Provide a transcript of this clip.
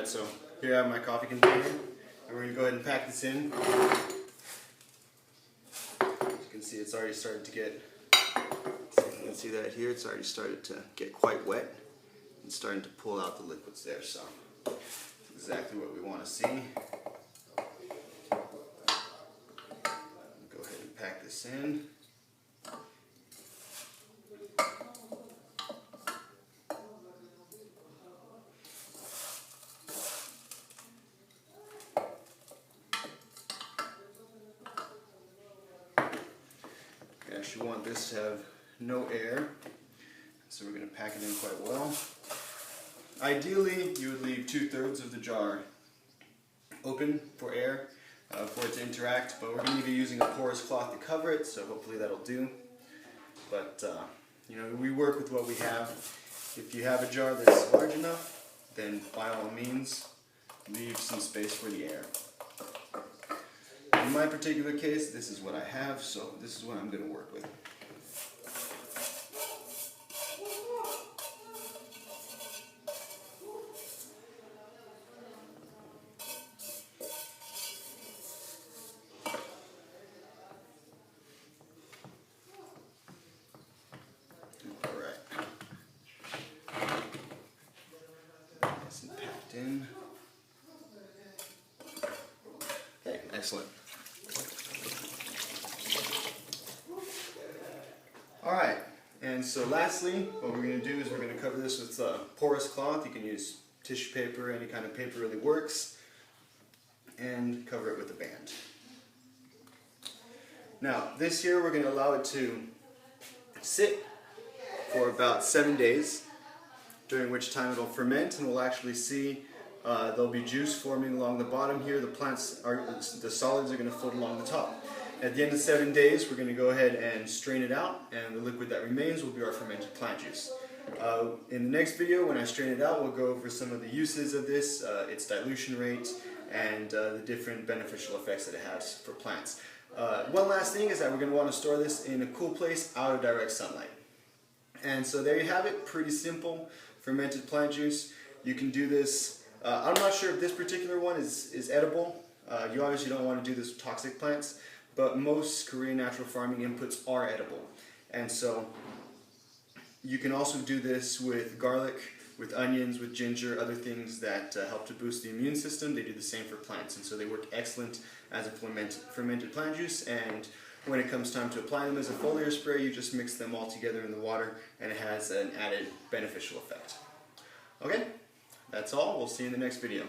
Alright, so here I have my coffee container, and we're going to go ahead and pack this in. As you can see, it's already started to get, so you can see that here, it's already started to get quite wet and starting to pull out the liquids there, so that's exactly what we want to see. Go ahead and pack this in. You actually want this to have no air, so we're going to pack it in quite well. Ideally, you would leave 2/3 of the jar open for air, for it to interact, but we're going to be using a porous cloth to cover it, so hopefully that'll do. But, you know, we work with what we have. If you have a jar that's large enough, then by all means, leave some space for the air. In my particular case, this is what I have, so this is what I'm going to work with. Alright. Nice and packed in. Okay, excellent. Alright, and so lastly, what we're going to do is we're going to cover this with porous cloth. You can use tissue paper, any kind of paper really works, and cover it with a band. Now, this here we're going to allow it to sit for about 7 days, during which time it'll ferment, and we'll actually see there'll be juice forming along the bottom here. The solids are going to float along the top. At the end of 7 days, we're going to go ahead and strain it out, and the liquid that remains will be our fermented plant juice. In the next video, when I strain it out, we'll go over some of the uses of this, its dilution rate, and the different beneficial effects that it has for plants. One last thing is that we're going to want to store this in a cool place out of direct sunlight. And so there you have it, pretty simple fermented plant juice. You can do this, I'm not sure if this particular one is edible. You obviously don't want to do this with toxic plants, but most Korean natural farming inputs are edible. And so you can also do this with garlic, with onions, with ginger, other things that help to boost the immune system. They do the same for plants, and so they work excellent as a fermented plant juice. And when it comes time to apply them as a foliar spray, you just mix them all together in the water, and it has an added beneficial effect. Okay, that's all. We'll see you in the next video.